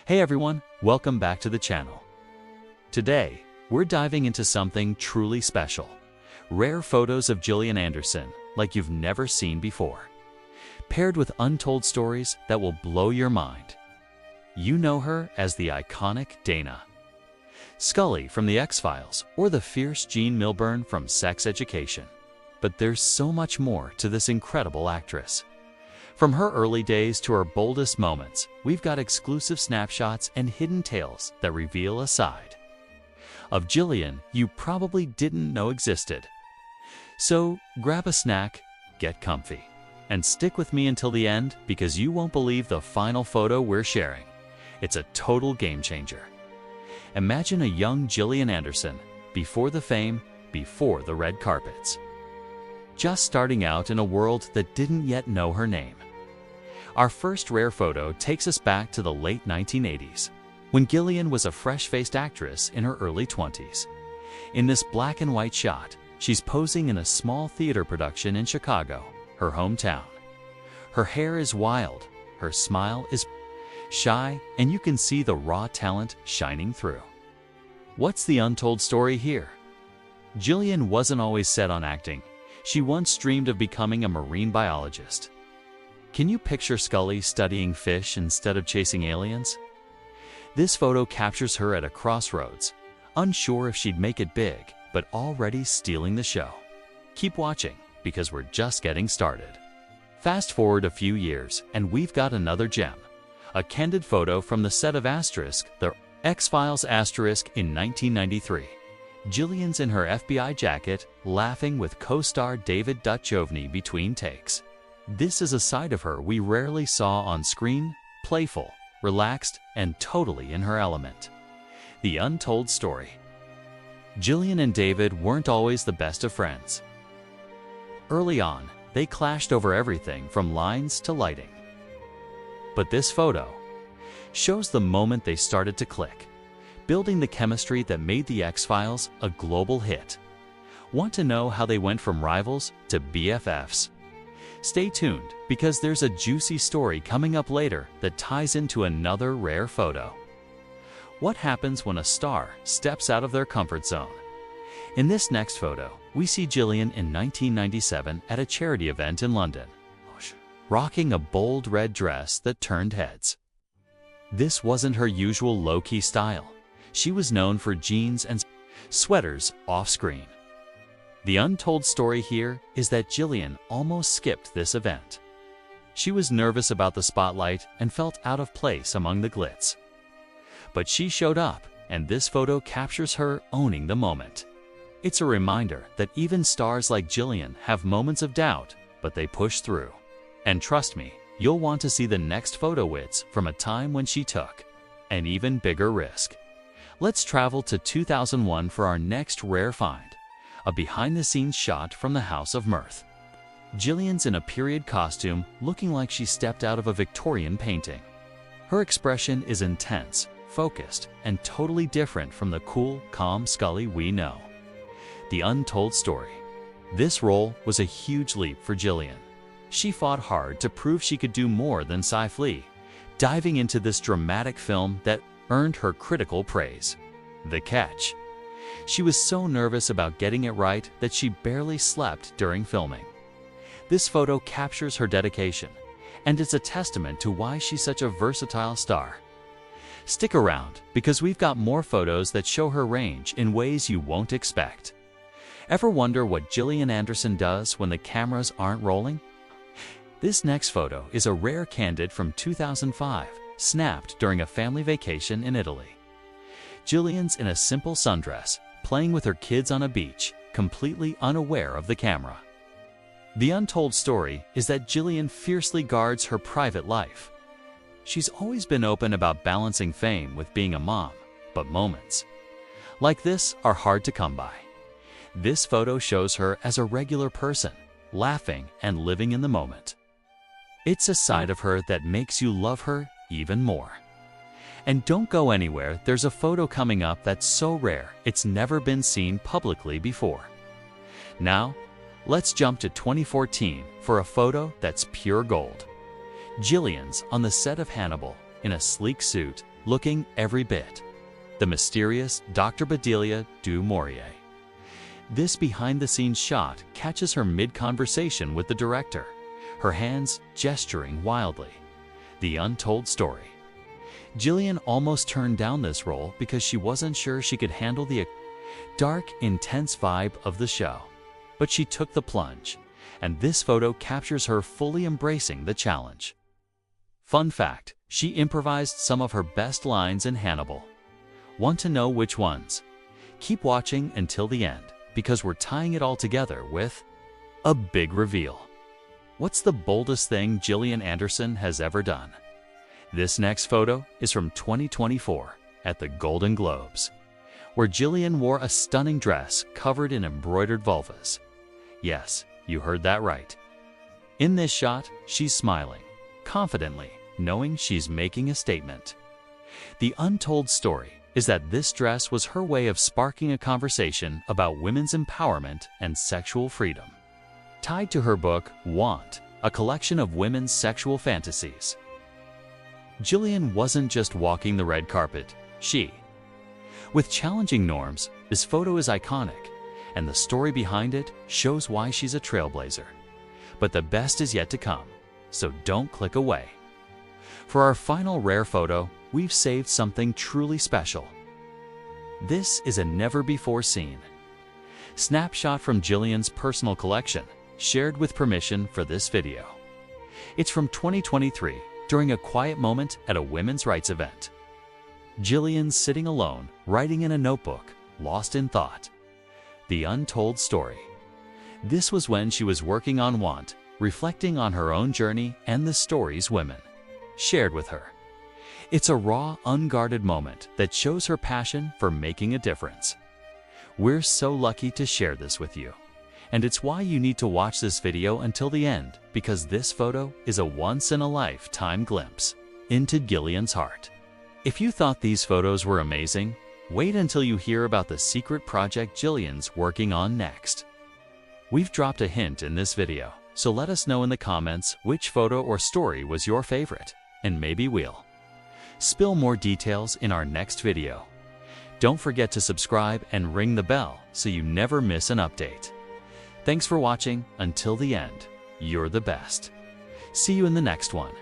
Hey everyone, welcome back to the channel. Today, we're diving into something truly special. Rare photos of Gillian Anderson like you've never seen before. Paired with untold stories that will blow your mind. You know her as the iconic Dana. Scully from The X-Files or the fierce Jean Milburn from Sex Education. But there's so much more to this incredible actress. From her early days to her boldest moments, we've got exclusive snapshots and hidden tales that reveal a side of Gillian you probably didn't know existed. So grab a snack, get comfy, and stick with me until the end because you won't believe the final photo we're sharing. It's a total game changer. Imagine a young Gillian Anderson, before the fame, before the red carpets. Just starting out in a world that didn't yet know her name. Our first rare photo takes us back to the late 1980s, when Gillian was a fresh-faced actress in her early 20s. In this black and white shot, she's posing in a small theater production in Chicago, her hometown. Her hair is wild, her smile is shy, and you can see the raw talent shining through. What's the untold story here? Gillian wasn't always set on acting. She once dreamed of becoming a marine biologist. Can you picture Scully studying fish instead of chasing aliens? This photo captures her at a crossroads, unsure if she'd make it big, but already stealing the show. Keep watching, because we're just getting started. Fast forward a few years, and we've got another gem. A candid photo from the set of The X-Files in 1993. Gillian's in her FBI jacket, laughing with co-star David Duchovny between takes. This is a side of her we rarely saw on screen, playful, relaxed, and totally in her element. The untold story. Gillian and David weren't always the best of friends. Early on, they clashed over everything from lines to lighting. But this photo shows the moment they started to click, building the chemistry that made The X-Files a global hit. Want to know how they went from rivals to BFFs? Stay tuned, because there's a juicy story coming up later that ties into another rare photo. What happens when a star steps out of their comfort zone? In this next photo, we see Gillian in 1997 at a charity event in London, rocking a bold red dress that turned heads. This wasn't her usual low-key style. She was known for jeans and sweaters off-screen. The untold story here is that Gillian almost skipped this event. She was nervous about the spotlight and felt out of place among the glitz. But she showed up, and this photo captures her owning the moment. It's a reminder that even stars like Gillian have moments of doubt, but they push through. And trust me, you'll want to see the next photo from a time when she took an even bigger risk. Let's travel to 2001 for our next rare find. A behind-the-scenes shot from the House of Mirth. Gillian's in a period costume, looking like she stepped out of a Victorian painting. Her expression is intense, focused, and totally different from the cool, calm Scully we know. The untold story. This role was a huge leap for Gillian. She fought hard to prove she could do more than sci-fi, diving into this dramatic film that earned her critical praise. The catch. She was so nervous about getting it right that she barely slept during filming. This photo captures her dedication, and it's a testament to why she's such a versatile star. Stick around, because we've got more photos that show her range in ways you won't expect. Ever wonder what Gillian Anderson does when the cameras aren't rolling? This next photo is a rare candid from 2005, snapped during a family vacation in Italy. Gillian's in a simple sundress, playing with her kids on a beach, completely unaware of the camera. The untold story is that Gillian fiercely guards her private life. She's always been open about balancing fame with being a mom, but moments like this are hard to come by. This photo shows her as a regular person, laughing and living in the moment. It's a side of her that makes you love her even more. And don't go anywhere, there's a photo coming up that's so rare it's never been seen publicly before. Now, let's jump to 2014 for a photo that's pure gold. Gillian's on the set of Hannibal in a sleek suit, looking every bit the mysterious Dr. Bedelia du Maurier. This behind-the-scenes shot catches her mid-conversation with the director, her hands gesturing wildly. The Untold Story. Gillian almost turned down this role because she wasn't sure she could handle the dark, intense vibe of the show. But she took the plunge, and this photo captures her fully embracing the challenge. Fun fact, she improvised some of her best lines in Hannibal. Want to know which ones? Keep watching until the end, because we're tying it all together with a big reveal. What's the boldest thing Gillian Anderson has ever done? This next photo is from 2024 at the Golden Globes, where Gillian wore a stunning dress covered in embroidered vulvas. Yes, you heard that right. In this shot, she's smiling, confidently, knowing she's making a statement. The untold story is that this dress was her way of sparking a conversation about women's empowerment and sexual freedom. Tied to her book, Want, a collection of women's sexual fantasies. Gillian wasn't just walking the red carpet, with challenging norms, this photo is iconic, and the story behind it shows why she's a trailblazer. But the best is yet to come, so don't click away. For our final rare photo, we've saved something truly special. This is a never-before-seen snapshot from Gillian's personal collection, shared with permission for this video. It's from 2023, during a quiet moment at a women's rights event. Gillian's sitting alone, writing in a notebook, lost in thought. The Untold Story. This was when she was working on Want, reflecting on her own journey and the stories women shared with her. It's a raw, unguarded moment that shows her passion for making a difference. We're so lucky to share this with you. And it's why you need to watch this video until the end, because this photo is a once-in-a-lifetime glimpse into Gillian's heart. If you thought these photos were amazing, wait until you hear about the secret project Gillian's working on next. We've dropped a hint in this video, so let us know in the comments which photo or story was your favorite, and maybe we'll spill more details in our next video. Don't forget to subscribe and ring the bell so you never miss an update. Thanks for watching until the end. You're the best. See you in the next one.